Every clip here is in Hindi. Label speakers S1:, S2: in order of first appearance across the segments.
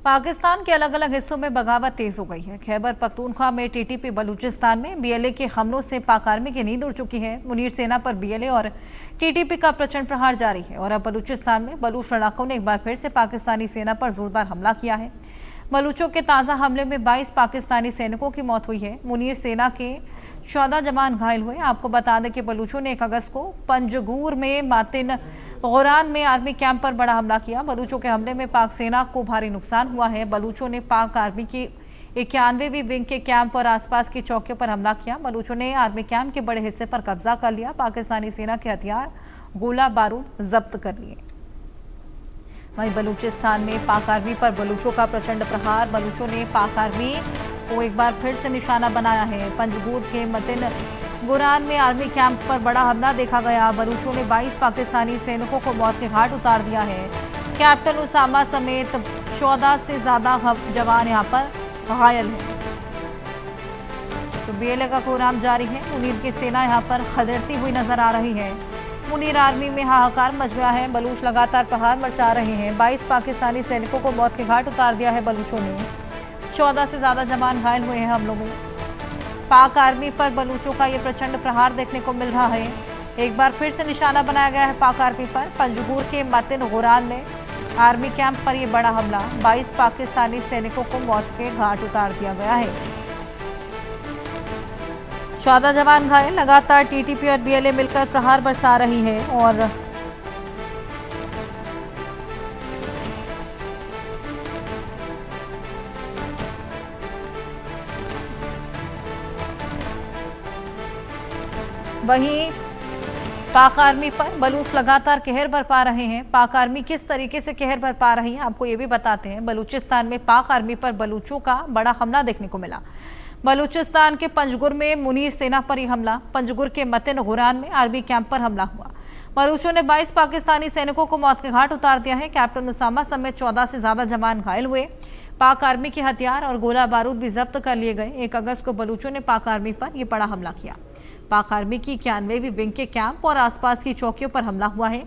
S1: पाकिस्तान के अलग अलग हिस्सों में बगावत तेज हो गई है। खैबर पख्तूनख्वा में टीटीपी, बलूचिस्तान में बीएलए के हमलों से पाक आर्मी की नींद उड़ चुकी है। मुनीर सेना पर बीएलए और टीटीपी का प्रचंड प्रहार जारी है और अब बलूचिस्तान में बलूच लड़ाकों ने एक बार फिर से पाकिस्तानी सेना पर जोरदार हमला किया है। बलूचों के ताज़ा हमले में 22 पाकिस्तानी सैनिकों की मौत हुई है। मुनीर सेना के 14 जवान घायल हुए। आपको बता दें कि बलूचों ने 1 अगस्त को पंजगूर में मातिन गोरान में आर्मी कैंप पर बड़ा हमला किया। बलूचों के हमले में पाक सेना को भारी नुकसान हुआ है। बलूचों ने पाक आर्मी की 91वीं विंग के कैंप और आसपास की चौकियों पर हमला किया। बलूचों ने आर्मी कैंप के बड़े हिस्से पर कब्जा कर लिया। पाकिस्तानी सेना के हथियार, गोला बारूद जब्त कर लिए। वहीं बलूचिस्तान में पाक आर्मी पर बलूचों का प्रचंड प्रहार। बलूचों ने पाक आर्मी को एक बार फिर से निशाना बनाया है। पंजगूर के मतिन गोरान में आर्मी कैंप पर बड़ा हमला देखा गया। बलूचों ने 22 पाकिस्तानी सैनिकों को मौत के घाट उतार दिया है। कैप्टन उसामा समेत 14 से ज्यादा जवान यहां पर घायल हैं। तो बीएलए का प्रोग्राम जारी है। मुनीर की सेना यहां पर खदेड़ती हुई नजर आ रही है। मुनीर आर्मी में हाहाकार मच गया है। बलूच लगातार प्रहार मचा रहे हैं। 22 पाकिस्तानी सैनिकों को मौत के घाट उतार दिया है बलूचों ने। 14 से ज्यादा जवान घायल हुए हैं हमलों में। पाक आर्मी पर बलूचों का ये प्रचंड प्रहार देखने को मिल रहा है। एक बार फिर से निशाना बनाया गया है पाक आर्मी पर। पंजगूर के मातिन गोरान में आर्मी कैंप पर यह बड़ा हमला, 22 पाकिस्तानी सैनिकों को मौत के घाट उतार दिया गया है। 14 जवान घायल। लगातार टीटीपी और बीएलए मिलकर प्रहार बरसा रही है और वहीं पाक आर्मी पर बलूच लगातार कहर बरपा रहे हैं। पाक आर्मी किस तरीके से कहर बरपा रही है आपको ये भी बताते हैं। बलूचिस्तान में पाक आर्मी पर बलूचों का बड़ा हमला देखने को मिला। बलूचिस्तान के पंजगुर में मुनीर सेना पर यह हमला। पंजगुर के मतिन गोरान में आर्मी कैंप पर हमला हुआ। बलूचों ने 22 पाकिस्तानी सैनिकों को मौत के घाट उतार दिया है। कैप्टन उसामा समेत 14 से ज्यादा जवान घायल हुए। पाक आर्मी के हथियार और गोला बारूद भी जब्त कर लिए गए। 1 अगस्त को बलूचों ने पाक आर्मी पर यह बड़ा हमला किया। पाक आर्मी की 91वीं विंग के कैंप और आसपास की चौकियों पर हमला हुआ है।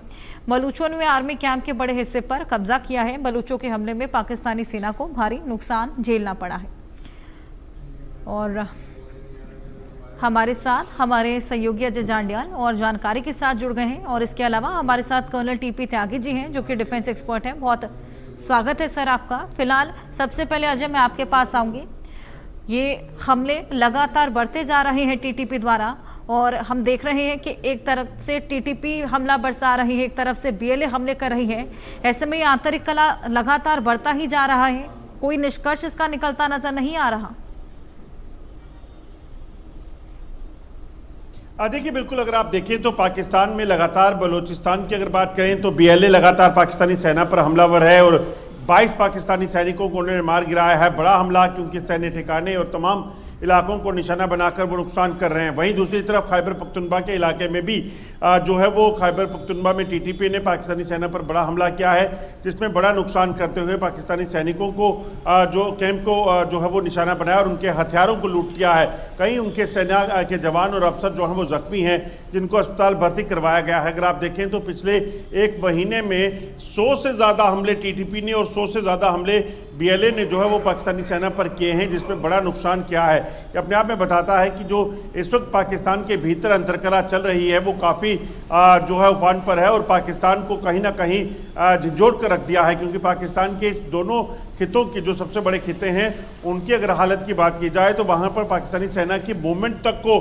S1: बलूचों ने आर्मी कैंप के बड़े हिस्से पर कब्जा किया है। बलूचों के हमले में पाकिस्तानी सेना को भारी नुकसान झेलना पड़ा है। और हमारे साथ हमारे सहयोगी अजय जांडियाल और जानकारी के साथ जुड़ गए हैं और इसके अलावा हमारे साथ कर्नल टीपी त्यागी जी हैं जो कि डिफेंस एक्सपर्ट हैं। बहुत स्वागत है सर आपका। फिलहाल सबसे पहले अजय मैं आपके पास आऊंगी। ये हमले लगातार बढ़ते जा रहे हैं टीटीपी द्वारा और हम देख रहे हैं कि एक तरफ से टीटीपी हमला बरसा रही है, एक तरफ से बीएलए हमले कर रही है। ऐसे में ये आंतरिक कला लगातार बढ़ता ही जा रहा है। कोई निष्कर्ष इसका निकलता नजर नहीं आ रहा।
S2: देखिए बिल्कुल, अगर आप देखें तो पाकिस्तान में लगातार बलूचिस्तान की अगर बात करें तो बीएलए लगातार पाकिस्तानी सेना पर हमलावर है और 22 पाकिस्तानी सैनिकों को उन्होंने मार गिराया है। बड़ा हमला क्योंकि सैन्य ठिकाने और तमाम इलाकों को निशाना बनाकर वो नुकसान कर रहे हैं। वहीं दूसरी तरफ खैबर पख्तूनख्वा के इलाके में भी जो है वो खैबर पख्तूनख्वा में टीटीपी ने पाकिस्तानी सेना पर बड़ा हमला किया है जिसमें बड़ा नुकसान करते हुए पाकिस्तानी सैनिकों को जो कैंप को जो है वो निशाना बनाया और उनके हथियारों को लूट लिया है। कई उनके सेना के जवान और अफसर जो हैं वो जख्मी हैं जिनको अस्पताल भर्ती करवाया गया है। अगर आप देखें तो पिछले 1 महीने में 100 से ज़्यादा हमले टीटीपी ने और 100 से ज़्यादा हमले बीएलए ने जो है वो पाकिस्तानी सेना पर किए हैं जिसमें बड़ा नुकसान किया है। ये अपने आप में बताता है कि जो इस वक्त पाकिस्तान के भीतर अंतरकला चल रही है वो काफ़ी जो है उफान पर है और पाकिस्तान को कहीं ना कहीं झिझोड़ कर रख दिया है क्योंकि पाकिस्तान के इस दोनों खितों की जो सबसे बड़े खिते हैं उनकी अगर हालत की बात की जाए तो वहाँ पर पाकिस्तानी सेना की मूवमेंट तक को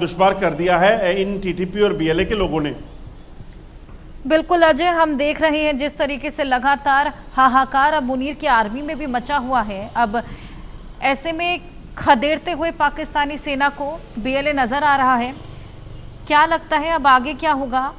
S2: दुश्वार कर दिया है इन टीटीपी और बीएलए के लोगों ने।
S1: बिल्कुल अजय, हम देख रहे हैं जिस तरीके से लगातार हाहाकार अब मुनीर की आर्मी में भी मचा हुआ है। अब ऐसे में खदेड़ते हुए पाकिस्तानी सेना को बीएलए नजर आ रहा है। क्या लगता है अब आगे क्या होगा?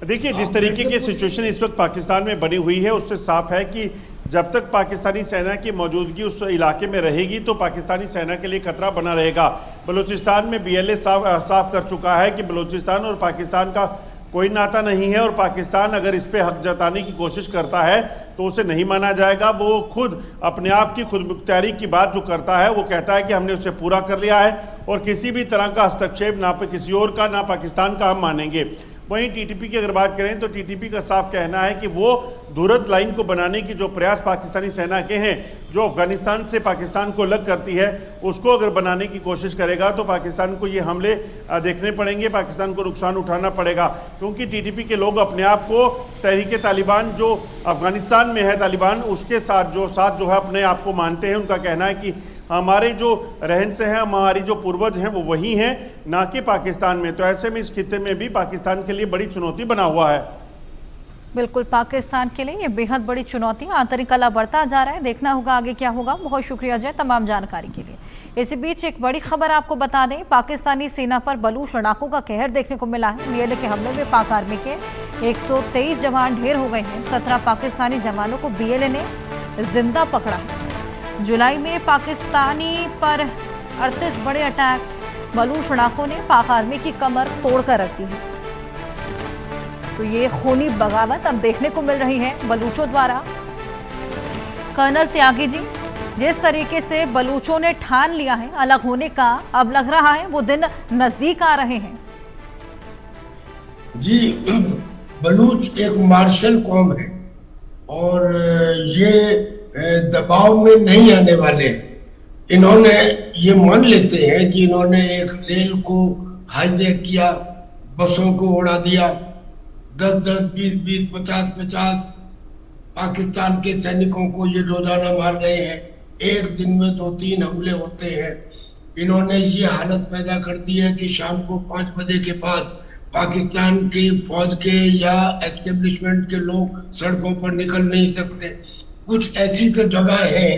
S2: देखिए जिस तरीके की सिचुएशन इस वक्त पाकिस्तान में बनी हुई है उससे साफ है कि जब तक पाकिस्तानी सेना की मौजूदगी उस इलाके में रहेगी तो पाकिस्तानी सेना के लिए खतरा बना रहेगा। बलूचिस्तान में बीएलए साफ कर चुका है कि बलूचिस्तान और पाकिस्तान का कोई नाता नहीं है और पाकिस्तान अगर इस पे हक जताने की कोशिश करता है तो उसे नहीं माना जाएगा। वो खुद अपने आप की खुद मुख्तियारी की बात जो करता है वो कहता है कि हमने उसे पूरा कर लिया है और किसी भी तरह का हस्तक्षेप ना पे किसी और का ना पाकिस्तान का हम मानेंगे। वहीं टीटीपी की अगर बात करें तो टीटीपी का साफ कहना है कि वो दूरत लाइन को बनाने की जो प्रयास पाकिस्तानी सेना के हैं, जो अफगानिस्तान से पाकिस्तान को अलग करती है, उसको अगर बनाने की कोशिश करेगा तो पाकिस्तान को ये हमले देखने पड़ेंगे, पाकिस्तान को नुकसान उठाना पड़ेगा। क्योंकि टीटीपी के लोग अपने आप को तहरीके तालिबान जो अफगानिस्तान में है, तालिबान उसके साथ जो है अपने आप को मानते हैं। उनका कहना है कि हमारे जो रहन से हैं, हमारी जो पूर्वज हैं वो वही हैं, ना कि पाकिस्तान में। तो ऐसे में इस खित्ते में भी पाकिस्तान के लिए बड़ी चुनौती बना हुआ है।
S1: बिल्कुल, पाकिस्तान के लिए ये बेहद बड़ी चुनौती, आंतरिक कला बढ़ता जा रहा है। देखना होगा आगे क्या होगा। बहुत शुक्रिया अजय तमाम जानकारी के लिए। इसी बीच एक बड़ी खबर आपको बता दें, पाकिस्तानी सेना पर बलूच लड़ाकों का कहर देखने को मिला है। बीएलए के हमले में पाक आर्मी के 123 जवान ढेर हो गए हैं। 17 पाकिस्तानी जवानों को बीएलए ने जिंदा पकड़ा है। जुलाई में पाकिस्तानी पर 38 बड़े अटैक, बलूच लड़ाकों ने पाक आर्मी की कमर तोड़कर रख दी है। तो ये खूनी बगावत अब देखने को मिल रही है बलूचों द्वारा। कर्नल त्यागी जी, जिस तरीके से बलूचों ने ठान लिया है अलग होने का, अब लग रहा है वो दिन नजदीक आ रहे हैं।
S3: जी, बलूच एक मार्शल कौम है और ये दबाव में नहीं आने वाले हैं। इन्होंने ये मान लेते हैं कि इन्होंने एक रेल को हाईजैक किया, बसों को उड़ा दिया, 10-10, 20-20, 50-50 पाकिस्तान के सैनिकों को ये रोजाना मार रहे हैं। एक दिन में 2-3 हमले होते हैं। इन्होंने ये हालत पैदा कर दी है कि शाम को 5 बजे के बाद पाकिस्तान की फौज के या एस्टेब्लिशमेंट के लोग सड़कों पर निकल नहीं सकते। कुछ ऐसी तो जगह है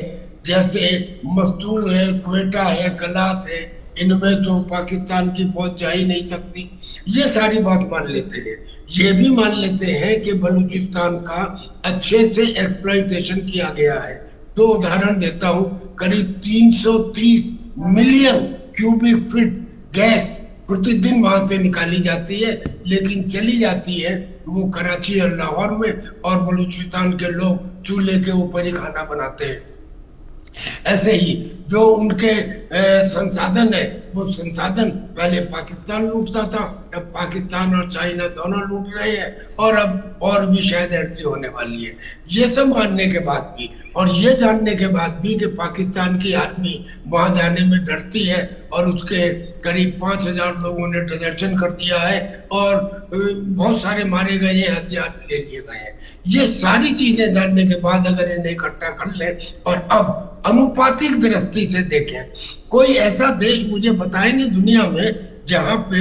S3: जैसे मस्तूल है, क्वेटा है, गलात है, इनमें तो पाकिस्तान की फौज जा ही नहीं सकती। ये सारी बात मान लेते हैं। ये भी मान लेते हैं कि बलूचिस्तान का अच्छे से एक्सप्लॉइटेशन किया गया है। 2 उदाहरण देता हूँ। करीब 330 मिलियन क्यूबिक फीट गैस प्रतिदिन वहां से निकाली जाती है, लेकिन चली जाती है वो कराची और लाहौर में, और बलूचिस्तान के लोग चूल्हे के ऊपर ही खाना बनाते हैं। ऐसे ही जो उनके संसाधन है, वो संसाधन पहले पाकिस्तान लूटता था, अब पाकिस्तान और चाइना दोनों लूट रहे हैं, और अब और भी शायद एंट्री होने वाली है। ये सब मानने के बाद भी और ये जानने के बाद भी कि पाकिस्तान की आर्मी वहां जाने में डरती है और उसके करीब 5000 लोगों ने डिजर्शन कर दिया है और बहुत सारे मारे गए हैं, हथियार ले लिए गए हैं। ये सारी चीजें जानने के बाद अगर इन्हें इकट्ठा कर ले और अब अनुपातिक दृष्टि से देखें, कोई ऐसा देश मुझे बताएंगे दुनिया में जहां पे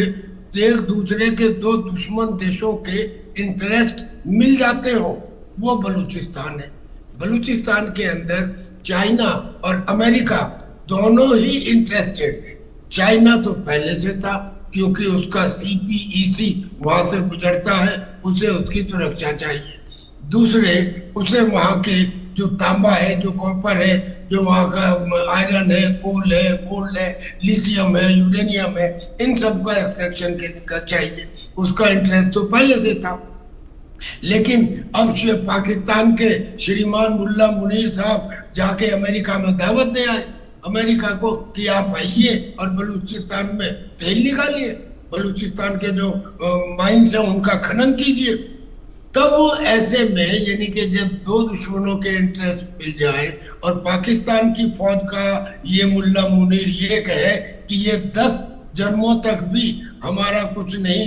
S3: एक दूसरे के 2 दुश्मन देशों के इंटरेस्ट मिल जाते हो, वो बलूचिस्तान है। बलूचिस्तान के अंदर चाइना और अमेरिका दोनों ही इंटरेस्टेड है। चाइना तो पहले से था क्योंकि उसका CPEC वहां से गुजरता है, उसे उसकी सुरक्षा चाहिए। दूसरे, उसे वहां के जो तांबा है, जो कॉपर है, जो वहाँ का आयरन है, कोल है, गोल्ड है, लिथियम है, यूरेनियम है, इन सब का एक्सट्रैक्शन के चाहिए। उसका इंटरेस्ट तो पहले से था। लेकिन अब पाकिस्तान के श्रीमान मुल्ला मुनीर साहब जाके अमेरिका में दावत दे आए अमेरिका को कि आप आइए और बलूचिस्तान में तेल निकालिए, बलूचिस्तान के जो माइंस है उनका खनन कीजिए। तब ऐसे में यानी कि जब 2 दुश्मनों के इंटरेस्ट मिल जाए और पाकिस्तान की फौज का ये मुल्ला मुनीर ये कहे कि ये 10 जन्मों तक भी हमारा कुछ नहीं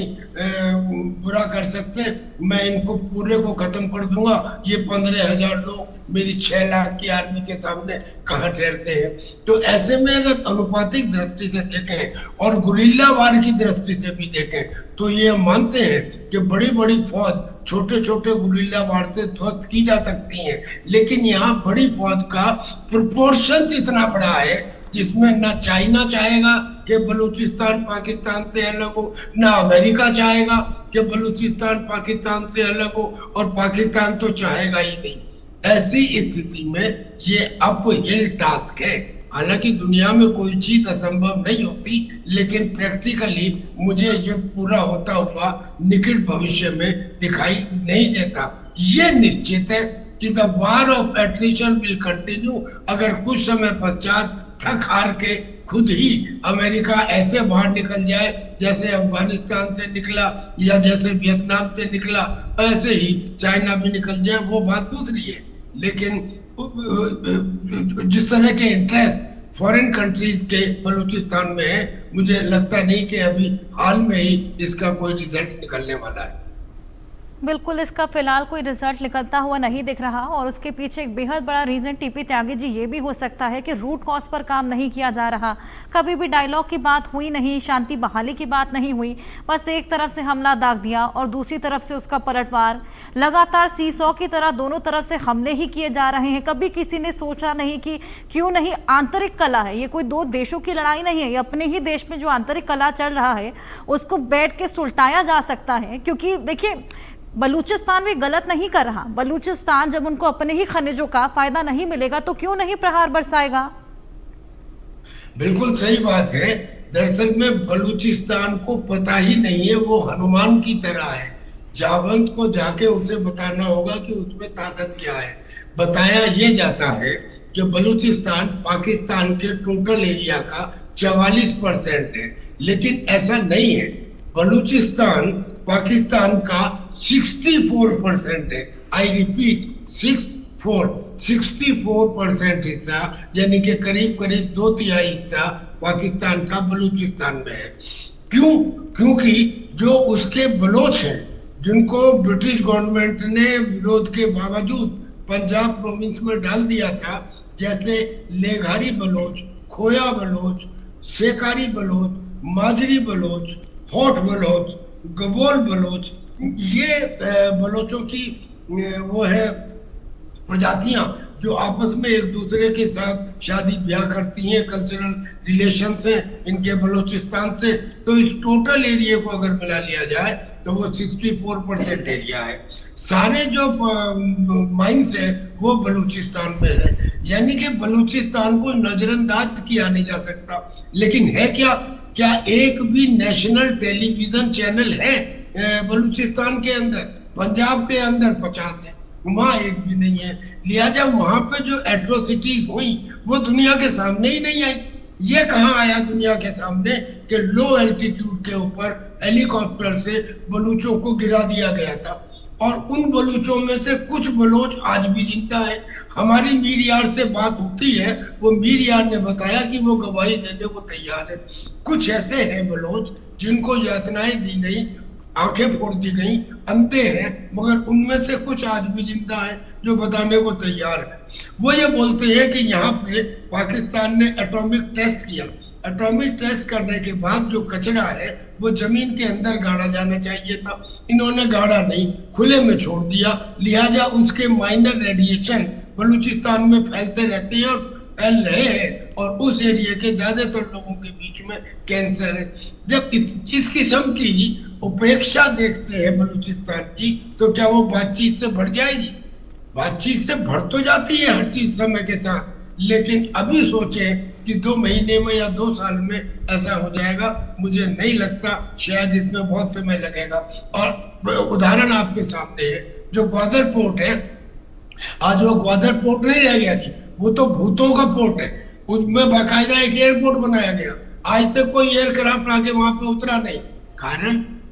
S3: बुरा कर सकते, मैं इनको पूरे को खत्म कर दूंगा, ये 15,000 लोग मेरी 6 लाख की आर्मी के सामने कहाँ ठहरते हैं। तो ऐसे में अगर अनुपातिक दृष्टि से देखें और गुरिल्ला वार की दृष्टि से भी देखें तो ये मानते हैं कि बड़ी बड़ी फौज छोटे छोटे गुरिल्ला वार से ध्वस्त की जा सकती है, लेकिन यहाँ बड़ी फौज का प्रोपोर्शन इतना बड़ा है जिसमें ना चाइना चाहेगा कि बलूचिस्तान पाकिस्तान से अलग हो, ना अमेरिका चाहेगा कि बलूचिस्तान पाकिस्तान से अलग हो, और पाकिस्तान तो चाहेगा ही नहीं। ऐसी स्थिति में ये अपहिल टास्क है। हालांकि दुनिया में कोई चीज असंभव नहीं होती, लेकिन प्रैक्टिकली मुझे ये पूरा होता हुआ निकट भविष्य में दिखाई नहीं देता। ये निश्चित है कि the war of attrition will continue. अगर कुछ समय पश्चात थक हार के खुद ही अमेरिका ऐसे बाहर निकल जाए जैसे अफगानिस्तान से निकला या जैसे वियतनाम से निकला, ऐसे ही चाइना भी निकल जाए, वो बात दूसरी है। लेकिन जिस तरह के इंटरेस्ट फॉरेन कंट्रीज के बलूचिस्तान में है, मुझे लगता नहीं कि अभी हाल में ही इसका कोई रिजल्ट निकलने वाला है।
S1: बिल्कुल, इसका फिलहाल कोई रिजल्ट निकलता हुआ नहीं दिख रहा और उसके पीछे एक बेहद बड़ा रीज़न टीपी त्यागी जी ये भी हो सकता है कि रूट कॉज पर काम नहीं किया जा रहा। कभी भी डायलॉग की बात हुई नहीं, शांति बहाली की बात नहीं हुई, बस एक तरफ से हमला दाग दिया और दूसरी तरफ से उसका पलटवार। लगातार सीसॉ की तरह दोनों तरफ से हमले ही किए जा रहे हैं। कभी किसी ने सोचा नहीं कि क्यों नहीं, आंतरिक कला है, ये कोई दो देशों की लड़ाई नहीं है, ये अपने ही देश में जो आंतरिक कला चल रहा है उसको बैठ के सुलटाया जा सकता है। क्योंकि देखिए, बलूचिस्तान भी गलत नहीं कर रहा। बलूचिस्तान जब उनको अपने ही खनिजों का फायदा नहीं मिलेगा तो क्यों नहीं प्रहार बरसाएगा।
S3: बिल्कुल सही बात है। दरअसल में बलूचिस्तान को पता ही नहीं है, वो हनुमान की तरह है। जावंत को जाके उसे बताना होगा कि उसमें ताकत क्या है। बताया ये जाता है कि बलूचिस्तान पाकिस्तान के टोटल एरिया का 44% है, लेकिन ऐसा नहीं है। बलूचिस्तान पाकिस्तान का 64% है। आई रिपीट 64% हिस्सा, यानी कि करीब करीब 2/3 हिस्सा पाकिस्तान का बलूचिस्तान में है। क्यों? क्योंकि जो उसके बलोच हैं, जिनको ब्रिटिश गवर्नमेंट ने विरोध के बावजूद पंजाब प्रोविंस में डाल दिया था, जैसे लेघारी बलोच, खोया बलोच, शेकारी बलोच, माजरी बलोच, होठ बलोच, गबोल बलोच, ये बलोचों की वो है प्रजातियां जो आपस में एक दूसरे के साथ शादी ब्याह करती हैं, कल्चरल रिलेशंस हैं इनके बलूचिस्तान से। तो इस टोटल एरिया को अगर मिला लिया जाए तो वो 64% एरिया है। सारे जो माइंस है वो बलूचिस्तान में है, यानी कि बलूचिस्तान को नजरअंदाज किया नहीं जा सकता। लेकिन है क्या एक भी नेशनल टेलीविजन चैनल है बलूचिस्तान के अंदर? पंजाब के अंदर 50 है, वहाँ एक भी नहीं है। लिहाजा वहां पे जो एट्रोसिटीज हुई वो दुनिया के सामने ही नहीं आई। ये कहाँ आया दुनिया के सामने कि लो एल्टीट्यूड के ऊपर हेलीकॉप्टर से बलूचों को गिरा दिया गया था, और उन बलूचों में से कुछ बलोच आज भी जिंदा है। हमारी मीर यार से बात होती है, वो मीर यार ने बताया कि वो गवाही देने को तैयार है। कुछ ऐसे हैं बलोच जिनको यातनाएं दी गई, आंखें फोड़ दी गई, अंधे हैं, मगर उनमें से कुछ आज भी जिंदा हैं जो बताने को तैयार है। वो ये बोलते हैं कि यहाँ पे पाकिस्तान ने एटॉमिक टेस्ट किया। एटॉमिक टेस्ट करने के बाद जो कचरा है वो जमीन के अंदर गाड़ा जाना चाहिए था, इन्होंने गाड़ा नहीं, खुले में छोड़ दिया। लिहाजा उसके माइनर रेडिएशन बलूचिस्तान में फैलते रहते हैं और फैल रहे हैं, और उस एरिया के ज्यादातर लोगों के बीच में कैंसर है। जब इस किस्म की उपेक्षा देखते हैं बलूचिस्तान की, तो क्या वो बातचीत से बढ़ जाएगी? बातचीत से बढ़ तो जाती है हर चीज समय के साथ, लेकिन अभी सोचे कि 2 महीने में या 2 साल में ऐसा हो जाएगा, मुझे नहीं लगता। शायद इसमें बहुत समय लगेगा। और उदाहरण आपके सामने है, जो ग्वादर पोर्ट है, आज वो ग्वादर पोर्ट नहीं रह गया जी, वो तो भूतों का पोर्ट है। उसमें बाकायदा एक एयरपोर्ट बनाया गया, आज तक कोई एयरक्राफ्ट आके वहां पे उतरा नहीं।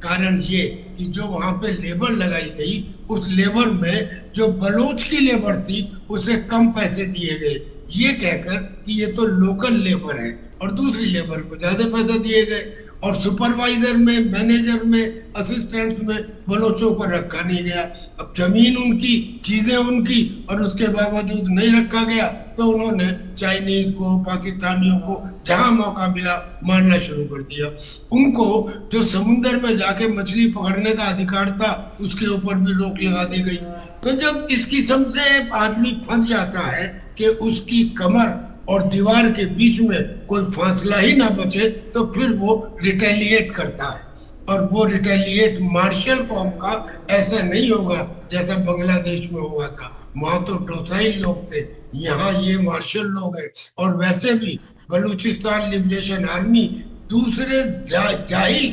S3: कारण ये कि जो वहां पे लेबर लगाई गई, उस लेबर में जो बलोच की लेबर थी उसे कम पैसे दिए गए, ये कहकर कि ये तो लोकल लेबर है, और दूसरी लेबर को ज्यादा पैसे दिए गए। और सुपरवाइजर में, मैनेजर में, असिस्टेंट्स में बलोचों को रखा नहीं गया। अब जमीन उनकी, चीजें उनकी, और उसके बावजूद नहीं रखा गया, तो उन्होंने चाइनीज को, पाकिस्तानियों को जहां मौका मिला मारना शुरू कर दिया। उनको जो समुद्र में जाके मछली पकड़ने का अधिकार था उसके ऊपर भी रोक लगा दी गई। तो जब इस किस्म से आदमी फंस जाता है कि उसकी कमर और दीवार के बीच में कोई फासला ही ना बचे, तो फिर वो रिटेलिएट करता है। और वो रिटेलिएट मार्शल कॉम का ऐसा नहीं होगा जैसा बांग्लादेश में हुआ था, वहां तो डोसाइल लोग थे, यहाँ ये मार्शल लोग हैं। और वैसे भी बलूचिस्तान लिबरेशन आर्मी दूसरे जाहिल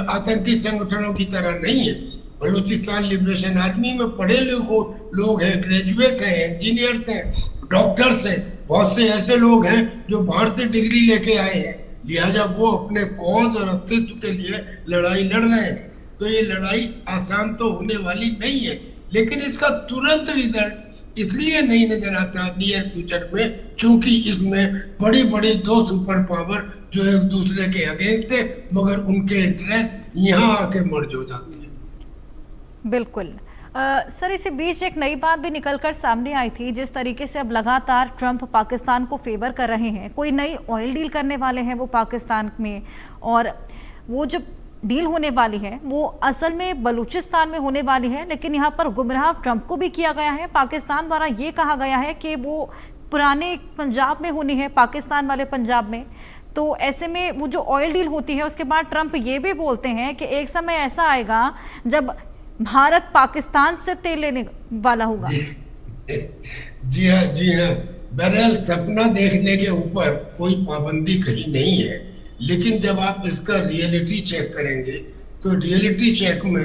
S3: आतंकी संगठनों की तरह नहीं है। बलूचिस्तान लिबरेशन आर्मी में पढ़े लोग हैं, ग्रेजुएट हैं, इंजीनियर्स हैं, डॉक्टर्स हैं, बहुत से ऐसे लोग हैं जो बाहर से डिग्री लेके आए हैं, लिहाजा वो अपने कौज और अस्तित्व के लिए लड़ाई लड़ रहे हैं। तो ये लड़ाई आसान तो होने वाली नहीं है, लेकिन इसका तुरंत रिजल्ट इसलिए नहीं नजर आता नियर फ्यूचर में, क्योंकि इसमें बड़ी बड़ी दो सुपर पावर जो एक दूसरे के अगेंस्ट थे, मगर उनके इंटरेस्ट यहाँ आके मर्ज हो जाते हैं।
S1: बिल्कुल सर, इसी बीच एक नई बात भी निकलकर सामने आई थी। जिस तरीके से अब लगातार ट्रंप पाकिस्तान को फेवर कर रहे हैं, कोई नई ऑयल डील करने वाले हैं वो पाकिस्तान में, और वो जो डील होने वाली है वो असल में बलूचिस्तान में होने वाली है। लेकिन यहाँ पर गुमराह ट्रंप को भी किया गया है। पाकिस्तान द्वारा ये कहा गया है कि वो पुराने पंजाब में होनी है, पाकिस्तान वाले पंजाब में। तो ऐसे में वो जो ऑयल डील होती है उसके बाद ट्रंप ये भी बोलते हैं कि एक समय ऐसा आएगा जब भारत पाकिस्तान से तेल लेने वाला होगा।
S3: जी हाँ, जी हाँ। बहरहाल सपना देखने के ऊपर कोई पाबंदी कहीं नहीं है, लेकिन जब आप इसका रियलिटी चेक करेंगे तो रियलिटी चेक में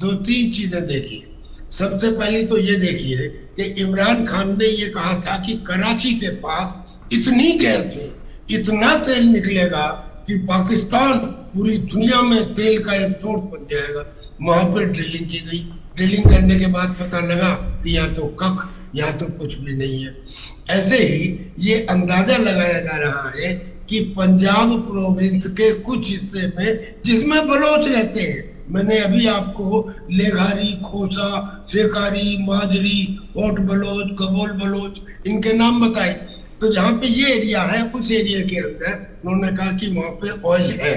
S3: दो तीन चीजें देखिए। सबसे पहली तो ये देखिए कि इमरान खान ने ये कहा था कि कराची के पास इतनी गैस है, इतना तेल निकलेगा कि पाकिस्तान पूरी दुनिया में तेल का एक सोर्स बन जाएगा। वहां पर ड्रिलिंग की गई, ड्रिलिंग करने के बाद पता लगा कि यहाँ तो कख, यहाँ तो कुछ भी नहीं है। ऐसे ही ये अंदाजा लगाया जा रहा है कि पंजाब प्रोविंस के कुछ हिस्से में जिसमें बलोच रहते हैं, मैंने अभी आपको लेघारी, खोसा, शेखारी, माजरी, होट बलोच, कबोल बलोच इनके नाम बताए। तो जहाँ पे ये एरिया है, उस एरिया के अंदर उन्होंने कहा कि वहां पे ऑयल है।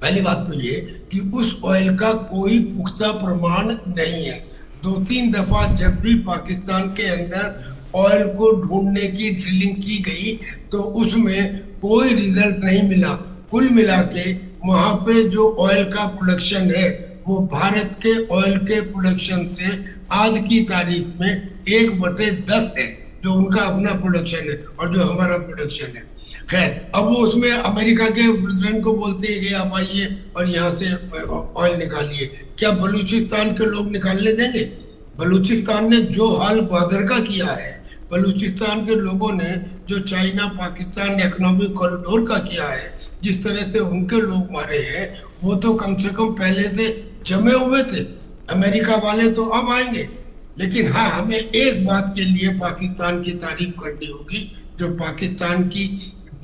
S3: पहली बात तो ये कि उस ऑयल का कोई पुख्ता प्रमाण नहीं है। दो तीन दफा जब भी पाकिस्तान के अंदर ऑयल को ढूंढने की ड्रिलिंग की गई तो उसमें कोई रिजल्ट नहीं मिला। कुल मिला के वहां पे जो ऑयल का प्रोडक्शन है वो भारत के ऑयल के प्रोडक्शन से आज की तारीख में 1/10 है, जो उनका अपना प्रोडक्शन है और जो हमारा प्रोडक्शन है। खैर, अब वो उसमें अमेरिका के प्रेसिडेंट को बोलते हैं कि आप आइए और यहाँ से ऑयल निकालिए। क्या बलूचिस्तान के लोग निकालने देंगे? बलूचिस्तान ने जो हाल ग्वादर का किया है, बलूचिस्तान के लोगों ने जो चाइना पाकिस्तान इकोनॉमिक कॉरिडोर का किया है, जिस तरह से उनके लोग मारे हैं, वो तो कम से कम पहले से जमे हुए थे। अमेरिका वाले तो अब आएंगे। लेकिन हाँ, हमें एक बात के लिए पाकिस्तान की तारीफ करनी होगी, जो पाकिस्तान की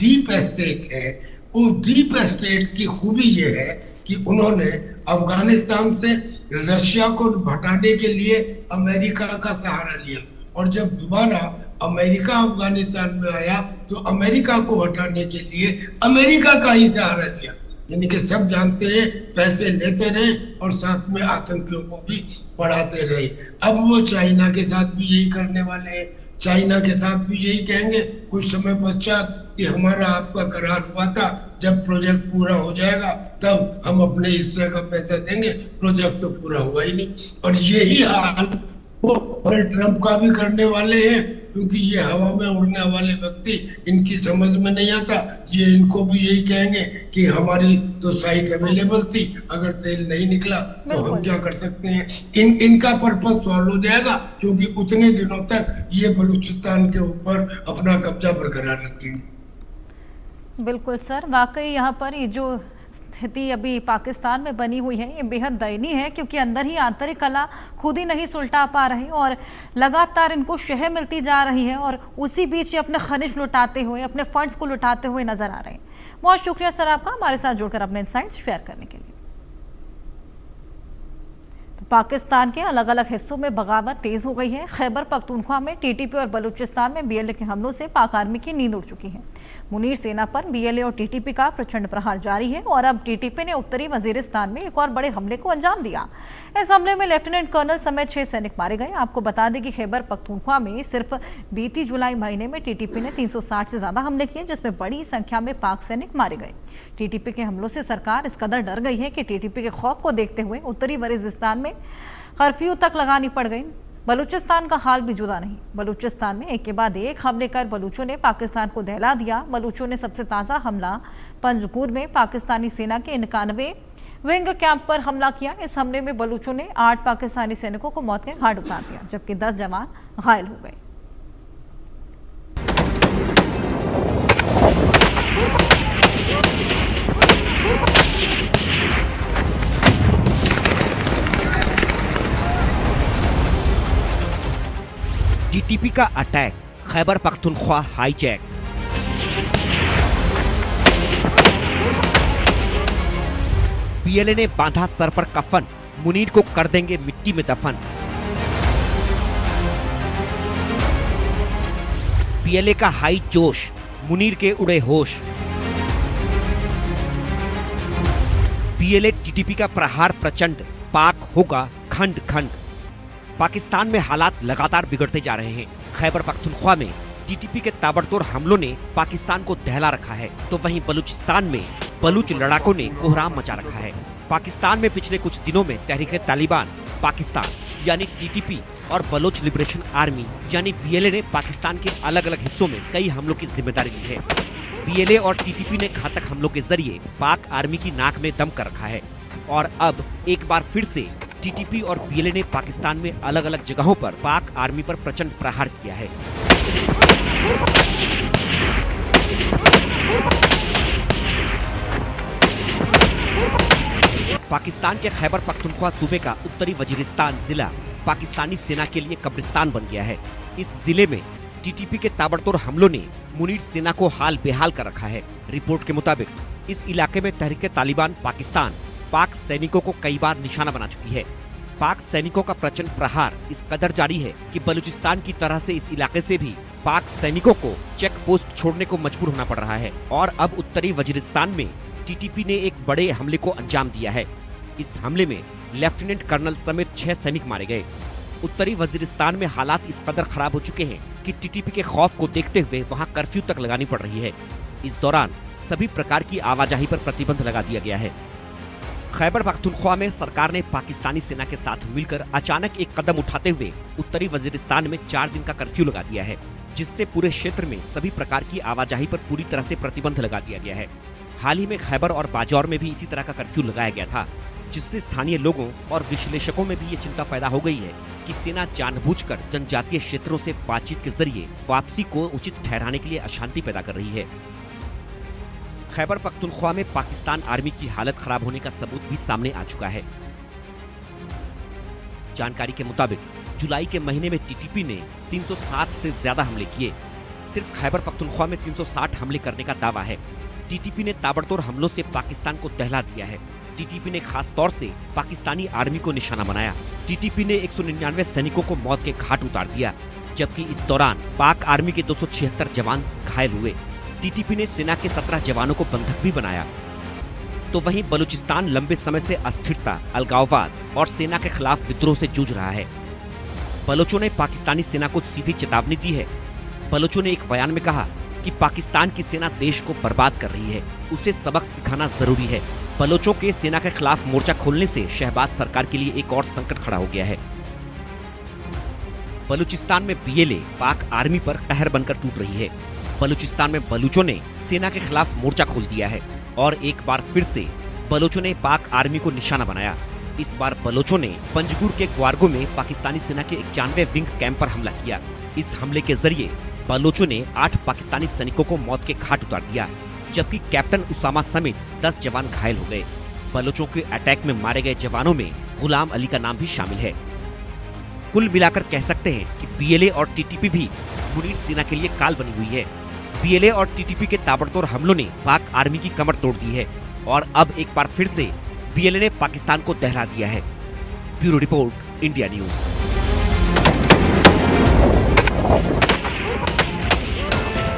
S3: डीप स्टेट है। उस डीप स्टेट की खूबी ये है कि उन्होंने अफगानिस्तान से रशिया को हटाने के लिए अमेरिका का सहारा लिया, और जब दोबारा अमेरिका अफगानिस्तान में आया तो अमेरिका को हटाने के लिए अमेरिका का ही सहारा लिया। यानी कि सब जानते हैं, पैसे लेते रहे और साथ में आतंकियों को भी बढ़ाते रहे। अब वो चाइना के साथ भी यही करने वाले हैं। चाइना के साथ भी यही कहेंगे कुछ समय पश्चात कि हमारा आपका करार हुआ था, जब प्रोजेक्ट पूरा हो जाएगा तब हम अपने हिस्से का पैसा देंगे। प्रोजेक्ट तो पूरा हुआ ही नहीं। और यही हाल वो ट्रंप का भी करने वाले हैं, क्योंकि ये हवा में उड़ने वाले व्यक्ति, इनकी समझ में नहीं आता। ये इनको भी यही कहेंगे कि हमारी तो साइट अवेलेबल थी, अगर तेल नहीं निकला तो हम क्या कर सकते हैं। इनका पर्पस सॉल्व हो जाएगा, क्योंकि उतने दिनों तक ये बलूचिस्तान के ऊपर अपना कब्जा बरकरार रखेंगे।
S1: बिल्कुल सर, वाकई यहाँ पर ये जो स्थिति अभी पाकिस्तान में बनी हुई है ये बेहद दयनीय है, क्योंकि अंदर ही आंतरिक कला खुद ही नहीं सुलटा पा रहे और लगातार इनको शह मिलती जा रही है, और उसी बीच ये अपने खनिज लुटाते हुए, अपने फंड्स को लुटाते हुए नजर आ रहे हैं। बहुत शुक्रिया सर आपका हमारे साथ जुड़कर अपने इनसाइट्स शेयर करने के लिए। पाकिस्तान के अलग अलग हिस्सों में बगावत तेज हो गई है। खैबर पख्तूनख्वा में टीटीपी और बलूचिस्तान में बीएलए के हमलों से पाक आर्मी की नींद उड़ चुकी है। मुनीर सेना पर बीएलए और टीटीपी का प्रचंड प्रहार जारी है, और अब टीटीपी ने उत्तरी वजीरिस्तान में एक और बड़े हमले को अंजाम दिया। इस हमले में लेफ्टिनेंट कर्नल समेत 6 सैनिक मारे गए। आपको बता दें कि खैबर पख्तूनख्वा में सिर्फ बीती जुलाई महीने में टीटीपी ने 360 से ज्यादा हमले किए, जिसमें बड़ी संख्या में पाक सैनिक मारे गए। टीटीपी के हमलों से सरकार इस कदर डर गई है कि टीटीपी के खौफ को देखते हुए उत्तरी वजीरिस्तान में कर्फ्यू तक लगानी पड़ गई। बलूचिस्तान का हाल भी जुदा नहीं। बलूचिस्तान में एक के बाद एक हमले कर बलूचों ने पाकिस्तान को दहला दिया। बलूचों ने सबसे ताज़ा हमला पंजगुर में पाकिस्तानी सेना के 91 विंग कैंप पर हमला किया। इस हमले में बलूचों ने 8 पाकिस्तानी सैनिकों को मौत के घाट उतार दिया, जबकि 10 जवान घायल हो गए।
S4: टीटीपी का attack, Khyber Pakhtunkhwa hijack. BLA ने बांधा सर पर कफन, मुनीर को कर देंगे मिट्टी में दफन। बीएलए का हाई जोश, मुनीर के उड़े होश। बीएलए टीटीपी का प्रहार प्रचंड, पाक होगा खंड खंड। पाकिस्तान में हालात लगातार बिगड़ते जा रहे हैं। खैबर पख्तूनख्वा में टीटीपी के ताबड़तोड़ हमलों ने पाकिस्तान को दहला रखा है, तो वहीं बलूचिस्तान में बलूच लड़ाकों ने कोहराम मचा रखा है। पाकिस्तान में पिछले कुछ दिनों में तहरीक तालिबान पाकिस्तान यानी टीटीपी और बलोच लिबरेशन आर्मी यानी बीएलए ने पाकिस्तान के अलग अलग हिस्सों में कई हमलों की जिम्मेदारी ली है। बीएलए और टीटीपी ने घातक हमलों के जरिए पाक आर्मी की नाक में दम कर रखा है और अब एक बार फिर से टीटीपी और बीएलए ने पाकिस्तान में अलग अलग जगहों पर पाक आर्मी पर प्रचंड प्रहार किया है। पाकिस्तान के खैबर पख्तूनख्वा सूबे का उत्तरी वजीरिस्तान जिला पाकिस्तानी सेना के लिए कब्रिस्तान बन गया है। इस जिले में टीटीपी के ताबड़तोड़ हमलों ने मुनीर सेना को हाल बेहाल कर रखा है। रिपोर्ट के मुताबिक इस इलाके में तहरीक तालिबान पाकिस्तान पाक सैनिकों को कई बार निशाना बना चुकी है। पाक सैनिकों का प्रचंड प्रहार इस कदर जारी है कि बलूचिस्तान की तरह से इस इलाके से भी पाक सैनिकों को चेक पोस्ट छोड़ने को मजबूर होना पड़ रहा है और अब उत्तरी वजीरिस्तान में टीटीपी ने एक बड़े हमले को अंजाम दिया है। इस हमले में लेफ्टिनेंट कर्नल समेत 6 सैनिक मारे गए। उत्तरी वजीरिस्तान में हालात इस कदर खराब हो चुके हैं कि टीटीपी के खौफ को देखते हुए वहां कर्फ्यू तक लगानी पड़ रही है। इस दौरान सभी प्रकार की आवाजाही पर प्रतिबंध लगा दिया गया है। खैबर पख्तूनख्वा में सरकार ने पाकिस्तानी सेना के साथ मिलकर अचानक एक कदम उठाते हुए उत्तरी वजीरिस्तान में 4 दिन का कर्फ्यू लगा दिया है, जिससे पूरे क्षेत्र में सभी प्रकार की आवाजाही पर पूरी तरह से प्रतिबंध लगा दिया गया है। हाल ही में खैबर और बाजौर में भी इसी तरह का कर्फ्यू लगाया गया था, जिससे स्थानीय लोगों और विश्लेषकों में भी ये चिंता पैदा हो गई है कि सेना जानबूझकर जनजातीय क्षेत्रों से बातचीत के जरिए वापसी को उचित ठहराने के लिए अशांति पैदा कर रही है। खैबर पख्तूनख्वा में पाकिस्तान आर्मी की हालत खराब होने का सबूत भी सामने आ चुका है। जानकारी के मुताबिक जुलाई के महीने में टीटीपी ने 360 से ज्यादा हमले किए। सिर्फ खैबर पख्तूनख्वा में 360 हमले करने का दावा है। टीटीपी ने ताबड़तोड़ हमलों से पाकिस्तान को दहला दिया है। टीटीपी ने खास तौर से पाकिस्तानी आर्मी को निशाना बनाया। टीटीपी ने 199 सैनिकों को मौत के घाट उतार दिया, जबकि इस दौरान पाक आर्मी के 276 जवान घायल हुए। टीटीपी ने सेना के 17 जवानों को बंधक भी बनाया। तो वहीं बलूचिस्तान लंबे समय से अस्थिरता, अलगाववाद और सेना के खिलाफ विद्रोह से जूझ रहा है। बलोचों ने पाकिस्तानी सेना को सीधी चेतावनी दी है। बलोचों ने एक बयान में कहा कि पाकिस्तान की सेना देश को बर्बाद कर रही है, उसे सबक सिखाना जरूरी है। बलोचों के सेना के खिलाफ मोर्चा खोलने से शहबाज सरकार के लिए एक और संकट खड़ा हो गया है। बलूचिस्तान में बीएलए पाक आर्मी पर कहर बनकर टूट रही है। बलूचिस्तान में बलूचों ने सेना के खिलाफ मोर्चा खोल दिया है और एक बार फिर से बलोचों ने पाक आर्मी को निशाना बनाया। इस बार बलोचों ने पंजगुर के ग्वारगो में पाकिस्तानी सेना के 91वें विंग कैंप पर हमला किया। इस हमले के जरिए बलोचों ने 8 पाकिस्तानी सैनिकों को मौत के घाट उतार दिया, जबकि कैप्टन उसामा समेत 10 जवान घायल हो गए। बलोचों के अटैक में मारे गए जवानों में गुलाम अली का नाम भी शामिल है। कुल मिलाकर कह सकते हैं कि बीएलए और टीटीपी भी मुनीर सेना के लिए काल बनी हुई है। बीएलए और टीटीपी के ताबड़तोड़ हमलों ने पाक आर्मी की कमर तोड़ दी है और अब एक बार फिर से बीएलए ने पाकिस्तान को दहला दिया है। Bureau report, India news.